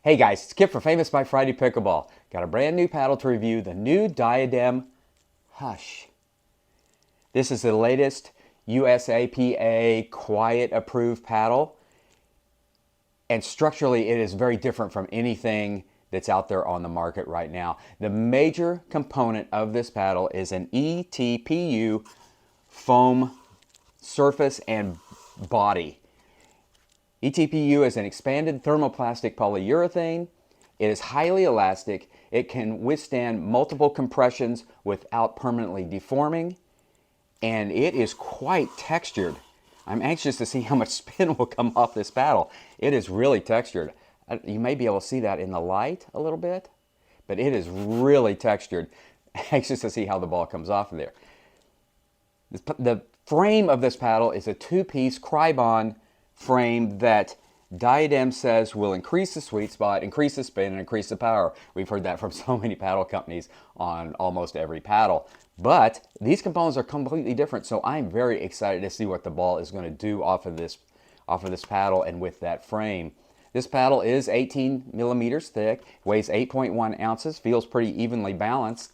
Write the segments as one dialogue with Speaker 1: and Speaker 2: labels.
Speaker 1: Hey guys, it's Kip for Famous by Friday Pickleball. Got a brand new paddle to review, the new Diadem Hush. This is the latest USAPA quiet approved paddle, and structurally it is very different from anything that's out there on the market right now. The major component of this paddle is an ETPU foam surface and body. ETPU is an expanded thermoplastic polyurethane. It is highly elastic. It can withstand multiple compressions without permanently deforming, and it is quite textured. I'm anxious to see how much spin will come off this paddle. It is really textured. You may be able to see that in the light a little bit, but it is really textured. Anxious to see how the ball comes off of there. The frame of this paddle is a two-piece Crybon frame that Diadem says will increase the sweet spot, increase the spin, and increase the power. We've heard that from so many paddle companies on almost every paddle. But these components are completely different, so I'm very excited to see what the ball is going to do off of this paddle and with that frame. This paddle is 18 millimeters thick, weighs 8.1 ounces, feels pretty evenly balanced,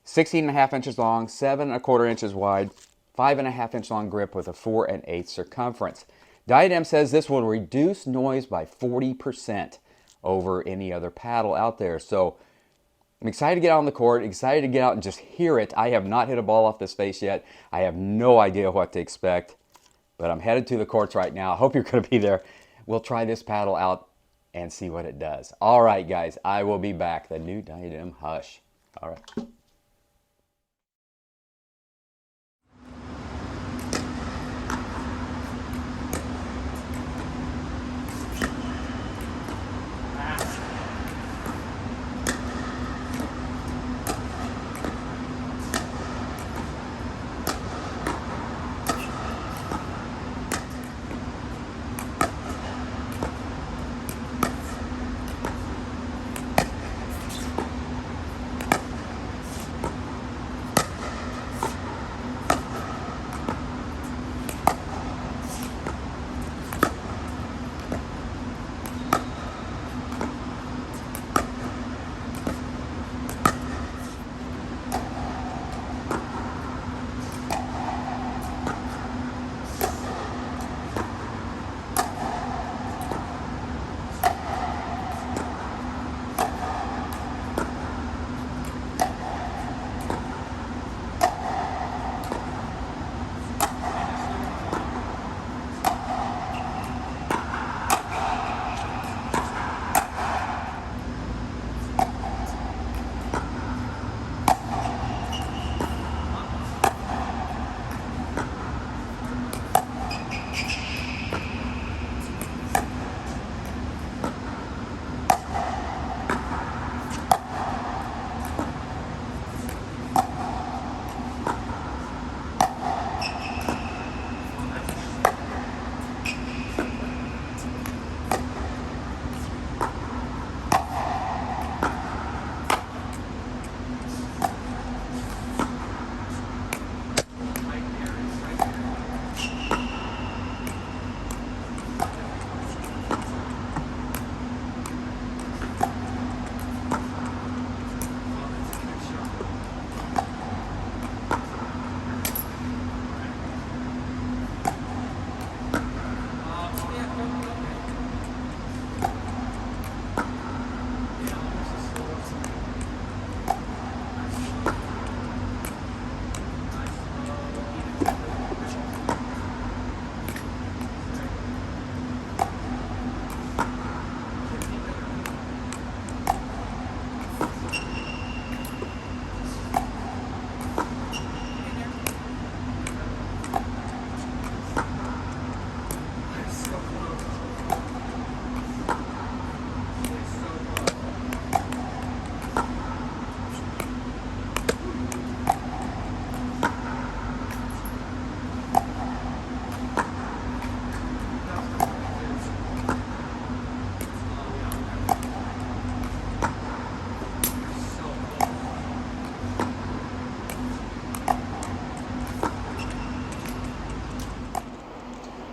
Speaker 1: 16.5 inches long, 7.25 inches wide, 5.5 inch long grip with a 4 1/8 circumference. Diadem says this will reduce noise by 40% over any other paddle out there. So I'm excited to get out on the court, excited to get out and just hear it. I have not hit a ball off this face yet. I have no idea what to expect, but I'm headed to the courts right now. I hope you're going to be there. We'll try this paddle out and see what it does. All right, guys, I will be back. The new Diadem Hush. All right.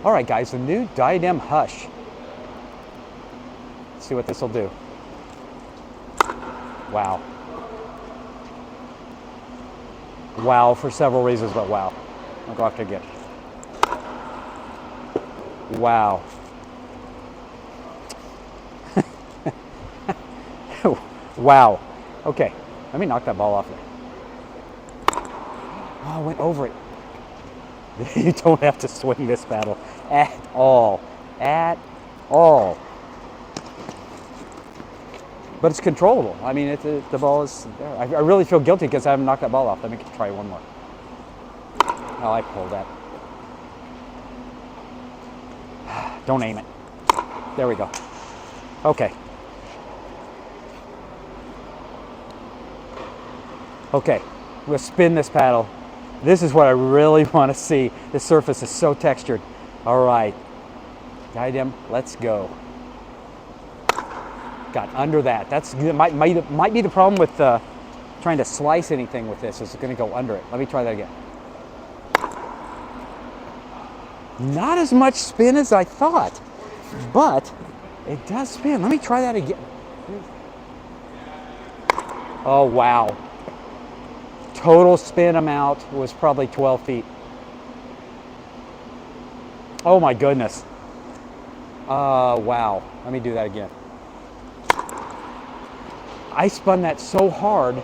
Speaker 1: All right, guys, the new Diadem Hush. Let's see what this will do. Wow. Wow for several reasons, but wow. I'll go after again. Wow. Wow. Okay. Let me knock that ball off there. Oh, I went over it. You don't have to swing this paddle at all. At all. But it's controllable. I mean, the ball is there. I really feel guilty because I haven't knocked that ball off. Let me try one more. Oh, I pulled that. Don't aim it. There we go. Okay. Okay. We'll spin this paddle. This is what I really want to see. This surface is so textured. All right. Diadem, let's go. Got under that. That's might be the problem with trying to slice anything with this. It's going to go under it. Let me try that again. Not as much spin as I thought, but it does spin. Let me try that again. Oh, wow. Total spin amount was probably 12 feet. Oh my goodness. Wow. Let me do that again. I spun that so hard.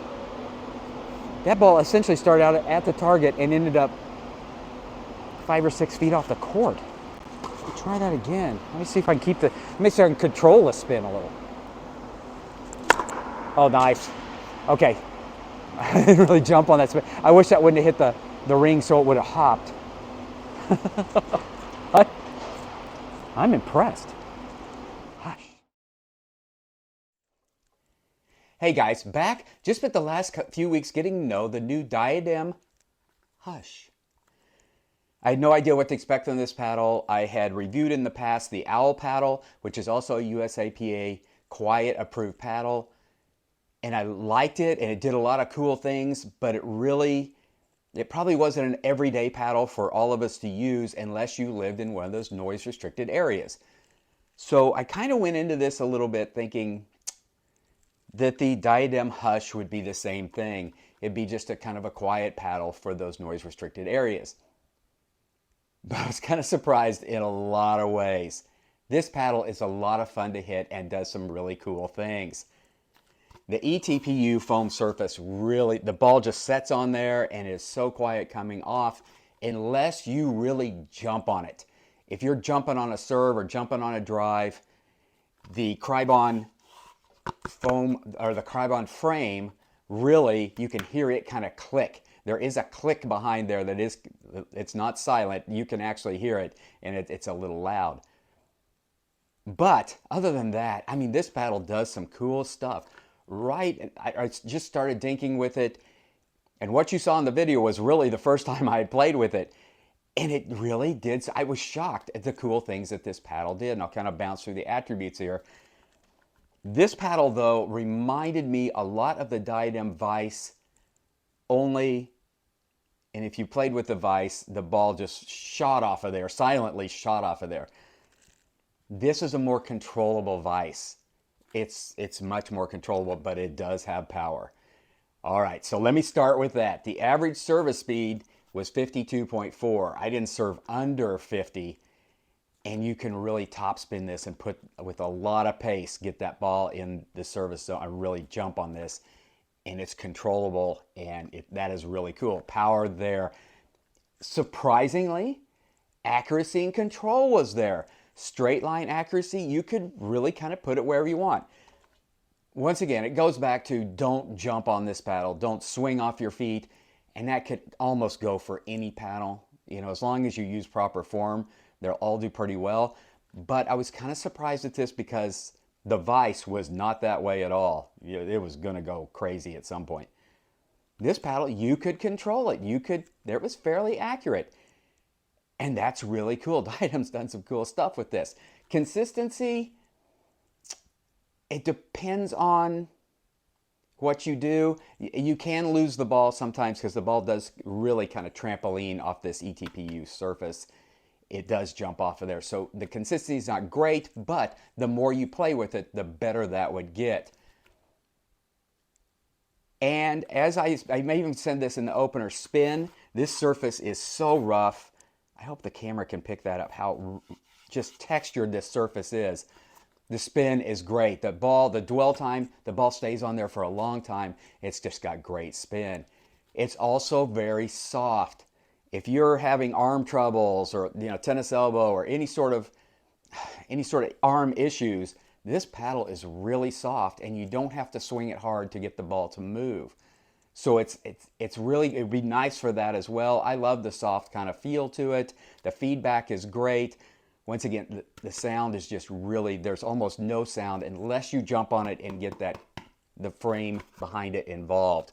Speaker 1: That ball essentially started out at the target and ended up 5 or 6 feet off the court. Try that again. Let me see if I can keep the, let me see if I can control the spin a little. Oh, nice. Okay. I didn't really jump on that spin. I wish that wouldn't have hit the ring so it would have hopped. I'm impressed. Hush. Hey guys, back. Just spent the last few weeks getting to know the new Diadem Hush. I had no idea what to expect on this paddle. I had reviewed in the past the Owl paddle, which is also a USAPA quiet approved paddle. And I liked it and it did a lot of cool things, but it probably wasn't an everyday paddle for all of us to use unless you lived in one of those noise restricted areas. So I kind of went into this a little bit thinking that the Diadem Hush would be the same thing. It'd be just a kind of a quiet paddle for those noise restricted areas. But I was kind of surprised in a lot of ways. This paddle is a lot of fun to hit and does some really cool things. The ETPU foam surface really, the ball just sets on there and is so quiet coming off unless you really jump on it. If you're jumping on a serve or jumping on a drive, the Cribon foam or the Cribon frame, really, you can hear it kind of click. There is a click behind there that is, it's not silent. You can actually hear it and it's a little loud. But other than that, I mean, this paddle does some cool stuff. Right, I just started dinking with it, and what you saw in the video was really the first time I had played with it, and it really did. I was shocked at the cool things that this paddle did, and I'll kind of bounce through the attributes here. This paddle, though, reminded me a lot of the Diadem Vice, only, and if you played with the Vice, the ball just shot off of there, silently shot off of there. This is a more controllable Vice. It's much more controllable, but it does have power. All right, so let me start with that. The average service speed was 52.4. I didn't serve under 50, and you can really topspin this and put, with a lot of pace, get that ball in the service zone and really jump on this, and it's controllable, and that is really cool. Power there. Surprisingly, accuracy and control was there. Straight line accuracy, you could really kind of put it wherever you want. Once again, it goes back to don't jump on this paddle, don't swing off your feet, and that could almost go for any paddle. You know, as long as you use proper form, they'll all do pretty well. But I was kind of surprised at this because the Vice was not that way at all. It was going to go crazy at some point. This paddle, you could control it. It was fairly accurate. And that's really cool. Diadem's done some cool stuff with this. Consistency, it depends on what you do. You can lose the ball sometimes because the ball does really kind of trampoline off this ETPU surface. It does jump off of there. So the consistency is not great, but the more you play with it, the better that would get. And as I may even send this in the opener, spin. This surface is so rough. I hope the camera can pick that up, how just textured this surface is. The spin is great. The ball, the dwell time, the ball stays on there for a long time. It's just got great spin. It's also very soft. If you're having arm troubles or tennis elbow or any sort of arm issues, this paddle is really soft and you don't have to swing it hard to get the ball to move. So it's really, it'd be nice for that as well. I love the soft kind of feel to it. The feedback is great. Once again, the sound is just really, there's almost no sound unless you jump on it and get the frame behind it involved.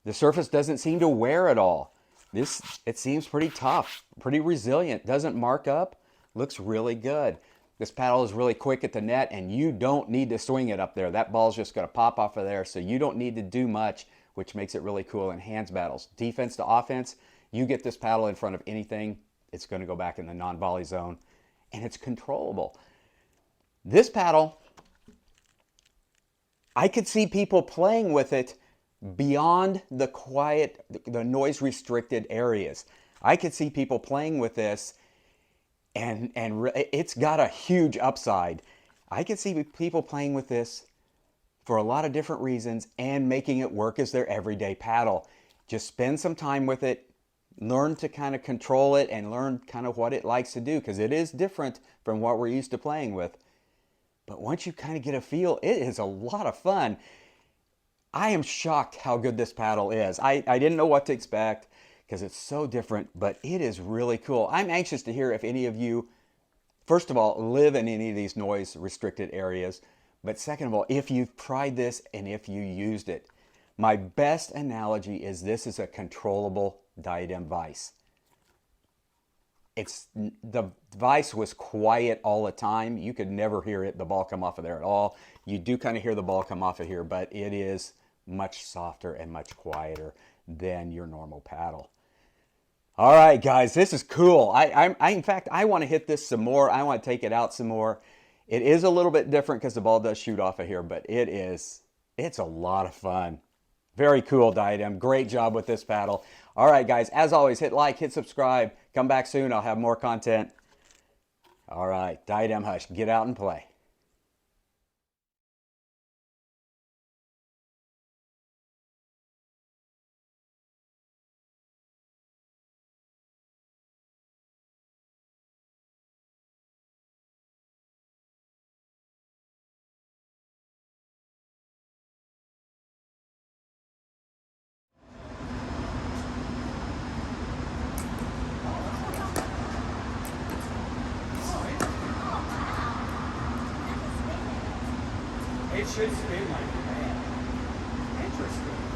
Speaker 1: The surface doesn't seem to wear at all. It seems pretty tough, pretty resilient, doesn't mark up, looks really good. This paddle is really quick at the net and you don't need to swing it up there. That ball's just gonna pop off of there, so you don't need to do much, which makes it really cool in hands battles. Defense to offense, you get this paddle in front of anything, it's gonna go back in the non-volley zone, and it's controllable. This paddle, I could see people playing with it beyond the quiet, the noise restricted areas. I could see people playing with this and it's got a huge upside. I could see people playing with this for a lot of different reasons and making it work as their everyday paddle. Just spend some time with it, learn to kind of control it and learn kind of what it likes to do, because it is different from what we're used to playing with. But once you kind of get a feel, it is a lot of fun. I am shocked how good this paddle is. I didn't know what to expect because it's so different, but it is really cool. I'm anxious to hear if any of you, first of all, live in any of these noise restricted areas, but second of all, if you've tried this and if you used it. My best analogy is this is a controllable Diadem vise. The vise was quiet all the time. You could never hear the ball come off of there at all. You do kind of hear the ball come off of here, but it is much softer and much quieter than your normal paddle. All right, guys, this is cool. In fact, I want to hit this some more. I want to take it out some more. It is a little bit different because the ball does shoot off of here, but it's a lot of fun. Very cool, Diadem. Great job with this paddle. All right, guys, as always, hit like, hit subscribe. Come back soon. I'll have more content. All right, Diadem Hush, get out and play. It should spin like that. Interesting.